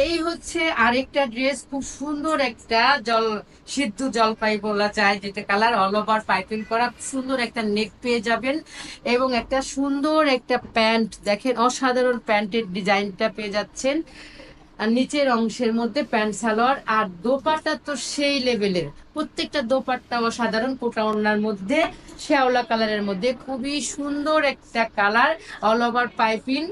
এই হচ্ছে আরেকটা ড্রেস, খুব সুন্দর একটা সিদ্ধ জলপাই বলা যায়, যেটা কালার অল ওভার পাইপিং করা, সুন্দর একটা নেক পেয়ে যাবেন এবং একটা সুন্দর একটা প্যান্ট দেখেন, অসাধারণ প্যান্টের ডিজাইনটা পেয়ে যাচ্ছেন। আর নিচের অংশের মধ্যে প্যান্ট সালোয়ার, আর দোপাট্টা তো সেই লেভেলের, প্রত্যেকটা দোপাট্টা অসাধারণ, কোটা ওড়নার মধ্যে শ্যাওলা কালারের মধ্যে খুবই সুন্দর একটা কালার, অল ওভার পাইপিং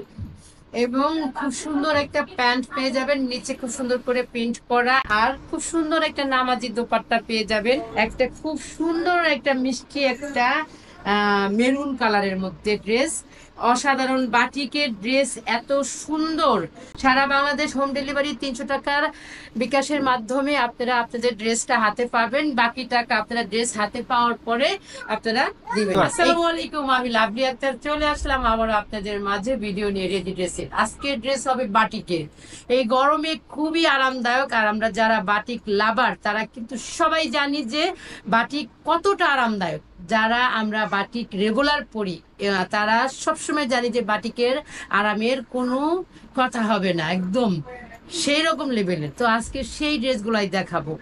এবং খুব সুন্দর একটা প্যান্ট পেয়ে যাবেন, নিচে খুব সুন্দর করে প্রিন্ট করা, আর খুব সুন্দর একটা নামাজি দোপাট্টা পেয়ে যাবেন, একটা খুব সুন্দর একটা মিষ্টি একটা মেরুন কালারের মধ্যে ড্রেস, অসাধারণ বাটিকের ড্রেস, এত সুন্দর। সারা বাংলাদেশ হোম ডেলিভারি 300 টাকার বিকাশের মাধ্যমে আপনারা আপনাদের ড্রেসটা হাতে পাবেন, বাকি টাকা আপনারা ড্রেস হাতে পাওয়ার পরে আপনারা দিবেন। আসসালামু আলাইকুম, আমি লাভলি আক্তার চলে আসলাম আবার আপনাদের মাঝে ভিডিও নিয়ে রেডি ড্রেসের। আজকের ড্রেস হবে বাটিকের, এই গরমে খুবই আরামদায়ক, আর আমরা যারা বাটিক লাভার তারা কিন্তু সবাই জানি যে বাটিক কতটা আরামদায়ক। যারা আমরা বাটিক রেগুলার পরি তারা সবসময় জানি যে বাটিকের আরামের কোনো কথা হবে না, একদম সেই রকম লেভেলের। তো আজকে সেই ড্রেসগুলাই দেখাবো।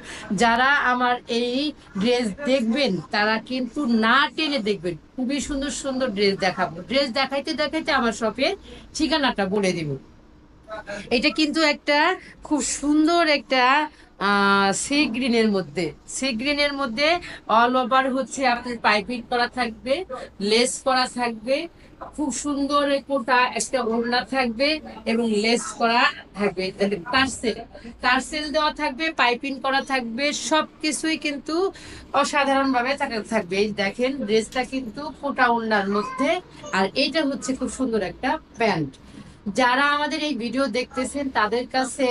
যারা আমার এই ড্রেস দেখবেন তারা কিন্তু না টেনে দেখবেন, খুবই সুন্দর সুন্দর ড্রেস দেখাবো। ড্রেস দেখাইতে দেখাইতে আমার শপের ঠিকানাটা বলে দিব। এটা কিন্তু একটা খুব সুন্দর একটা সি গ্রিনের মধ্যে, সি গ্রিনের মধ্যে অল ওভার হচ্ছে আপনার পাইপিং করা থাকবে, লেস করা থাকবে, খুব সুন্দর কোটা একটা ওড়না থাকবে এবং লেস করা থাকবে, টার্সেল টার্সেল দেওয়া থাকবে, পাইপিং করা থাকবে, সবকিছুই কিন্তু অসাধারণ ভাবে থাকবে। এই দেখেন ড্রেসটা কিন্তু কোটা ওড়নার মধ্যে, আর এইটা হচ্ছে খুব সুন্দর একটা প্যান্ট। যারা আমাদের এই ভিডিও দেখতেছেন তাদের কাছে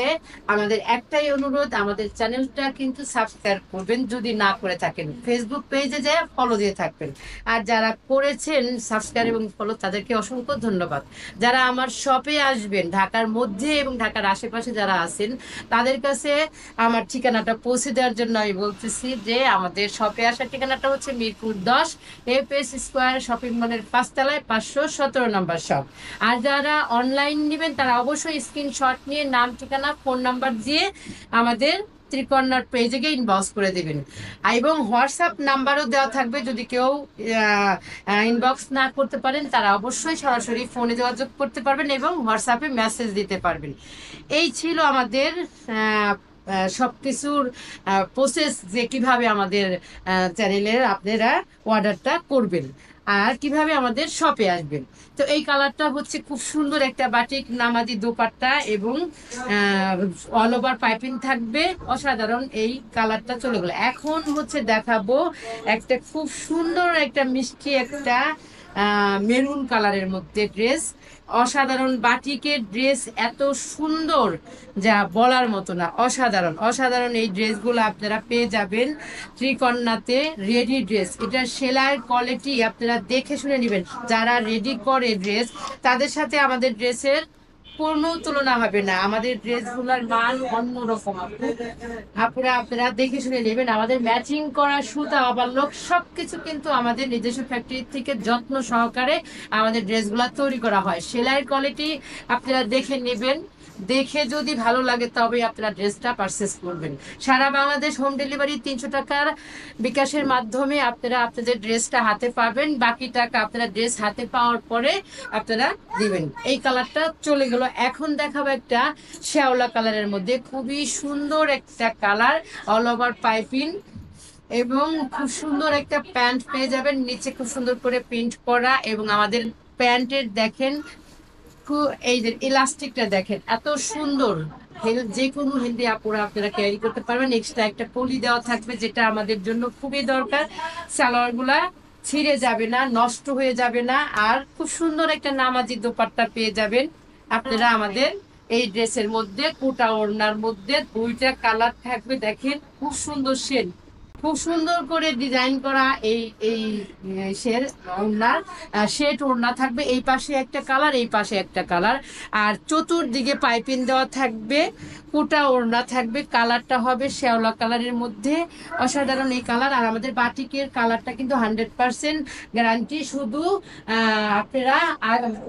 আমাদের একটাই অনুরোধ, আমাদের চ্যানেলটা কিন্তু সাবস্ক্রাইব করবেন যদি না করে থাকেন, ফেসবুক পেজে যে ফলো দিয়ে থাকবেন। আর যারা করেছেন সাবস্ক্রাইব এবং ফলো তাদেরকে অসংখ্য ধন্যবাদ। যারা আমার শপে আসবেন ঢাকার মধ্যে এবং ঢাকার আশেপাশে যারা আছেন তাদের কাছে আমার ঠিকানাটা পৌঁছে দেওয়ার জন্য আমি বলতেছি যে আমাদের শপে আসার ঠিকানাটা হচ্ছে মিরপুর 10 এফএস স্কোয়ার শপিং মলের 5 তলায় 517 নম্বর শপ। আর যারা অনলাইন নেবেন তারা অবশ্যই স্ক্রিনশট নিয়ে নাম ঠিকানা ফোন নাম্বার দিয়ে আমাদের ত্রিকর্ণার পেজে গিয়ে ইনবক্স করে দেবেন, এবং হোয়াটসঅ্যাপ নাম্বারও দেওয়া থাকবে। যদি কেউ ইনবক্স না করতে পারেন তারা অবশ্যই সরাসরি ফোনে যোগাযোগ করতে পারবেন এবং হোয়াটসঅ্যাপে মেসেজ দিতে পারবেন। এই ছিল আমাদের সবকিছুর প্রসেস, যে কিভাবে আমাদের চ্যানেলের আপনারা অর্ডারটা করবেন আর কিভাবে আমাদের শপে আসবেন। তো এই কালারটা হচ্ছে খুব সুন্দর একটা বাটিক নামাজি দোপাট্টা এবং অল ওভার পাইপিং থাকবে, অসাধারণ এই কালারটা চলে গেল। এখন হচ্ছে দেখাবো একটা খুব সুন্দর একটা মিষ্টি একটা মেরুন কালারের মধ্যে ড্রেস, অসাধারণ বাটিকের ড্রেস, এত সুন্দর যা বলার মতো না, অসাধারণ অসাধারণ এই ড্রেসগুলো আপনারা পেয়ে যাবেন ত্রিকন্যাতে। রেডি ড্রেস, এটা সেলাইয়ের কোয়ালিটি আপনারা দেখে শুনে নেবেন। যারা রেডি করে ড্রেস তাদের সাথে আমাদের ড্রেসের কোনো তুলনা হবে না, আমাদের ড্রেসগুলোর মান অন্যরকম। আপনারা আপনারা দেখে শুনে নেবেন। আমাদের ম্যাচিং করা সুতা ওভারলক সবকিছু কিন্তু আমাদের নিজস্ব ফ্যাক্টরি থেকে যত্ন সহকারে আমাদের ড্রেসগুলো তৈরি করা হয়। সেলাইয়ের কোয়ালিটি আপনারা দেখে নেবেন, দেখে যদি ভালো লাগে তবে আপনারা ড্রেসটা পারচেস করবেন। সারা বাংলাদেশ হোম ডেলিভারি 300 টাকার বিকাশের মাধ্যমে আপনারা আপনাদের ড্রেসটা হাতে পাবেন, বাকি টাকা আপনারা ড্রেস হাতে পাওয়ার পরে আপনারা দিবেন। এই কালারটা চলে গেল। এখন দেখাবো একটা শ্যাওলা কালারের মধ্যে, খুবই সুন্দর একটা কালার, অল ওভার পাইপিং এবং খুব সুন্দর একটা প্যান্ট পেয়ে যাবেন, নিচে খুব সুন্দর করে প্রিন্ট করা, এবং আমাদের প্যান্টের দেখেন এই যে ইলাস্টিকটা দেখেন এত সুন্দর, যে কোনো হেলদি আপুরা আপনারা ক্যারি করতে পারবেন। এক্সট্রা একটা পলি দেওয়া থাকবে যেটা আমাদের জন্য খুবই দরকার, সালোয়ার গুলা ছিঁড়ে যাবে না, নষ্ট হয়ে যাবে না, আর খুব সুন্দর একটা নামাজি দোপাট্টা পেয়ে যাবেন আপনারা আমাদের এই ড্রেসের মধ্যে। কোটা ওড়নার মধ্যে দুইটা কালার থাকবে, দেখেন খুব সুন্দর শেড, খুব সুন্দর করে ডিজাইন করা এই এই শের ওড়নার শেড ওড়না থাকবে, এই পাশে একটা কালার এই পাশে একটা কালার, আর চতুর্দিকে পাইপিং দেওয়া থাকবে, কোটা ওড়না থাকবে, কালারটা হবে শ্যাওলা কালারের মধ্যে, অসাধারণ এই কালার। আর আমাদের বাটিকের কালারটা কিন্তু 100% গ্যারান্টি। শুধু আপনারা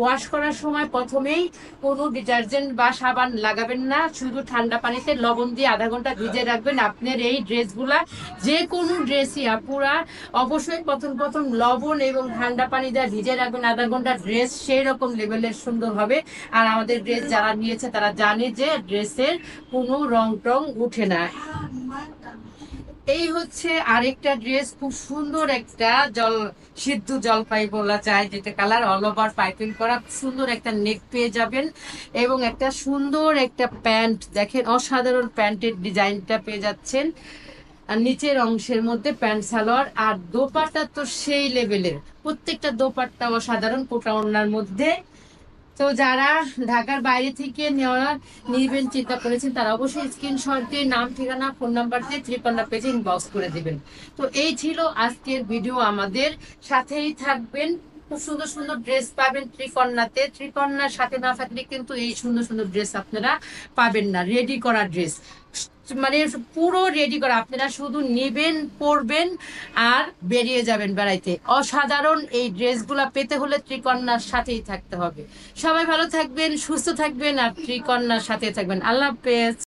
ওয়াশ করার সময় প্রথমেই কোনো ডিটারজেন্ট বা সাবান লাগাবেন না, শুধু ঠান্ডা পানিতে লবণ দিয়ে আধা ঘন্টা ভিজে রাখবেন। আপনার এই ড্রেসগুলা যে কোনো ড্রেসই আপুরা অবশ্যই প্রথম প্রথম লবণ এবং ঠান্ডা পানি দিয়ে ভিজে রাখবেন আধা ঘন্টা, ড্রেস সেই রকম লেভেলের সুন্দর হবে। আর আমাদের ড্রেস যারা নিয়েছে তারা জানে যে ড্রেসের কোনো রং টং উঠে না। এই হচ্ছে আরেকটা ড্রেস, খুব সুন্দর একটা সিদ্ধ জলপাই বলা যায়, যেটা কালার অল ওভার পাইপিং করা, সুন্দর একটা নেক পেয়ে যাবেন এবং একটা সুন্দর একটা প্যান্ট, দেখেন অসাধারণ প্যান্টের ডিজাইনটা পেয়ে যাচ্ছেন। আর নিচের অংশের মধ্যে প্যান্ট সালোয়ার, আর দোপাট্টা তো সেই লেভেলের, প্রত্যেকটা দোপাট্টা অসাধারণ কোটা ওড়নার মধ্যে। তো যারা ঢাকার বাইরে থেকে নিবেন চিন্তা করেছেন তারা অবশ্যই স্ক্রিনশট দিয়ে নাম, ঠিকানা, ফোন নাম্বার দিয়ে ত্রিকন্যা পেজে ইনবক্স করে দিবেন। তো এই ছিল আজকের ভিডিও, আমাদের সাথেই থাকবেন। খুব সুন্দর সুন্দর ড্রেস পাবেন ত্রিকন্যাতে। ত্রিকন্যার সাথে না থাকলে কিন্তু এই সুন্দর সুন্দর ড্রেস আপনারা পাবেন না। রেডি করা ড্রেস, মানে পুরো রেডি করা, আপনারা শুধু নেবেন, পরবেন আর বেরিয়ে যাবেন বেড়াইতে। অসাধারণ এই ড্রেসগুলা পেতে হলে ত্রিকন্যার সাথেই থাকতে হবে। সবাই ভালো থাকবেন, সুস্থ থাকবেন আর ত্রিকন্যার সাথে থাকবেন। আল্লাহ হাফেজ।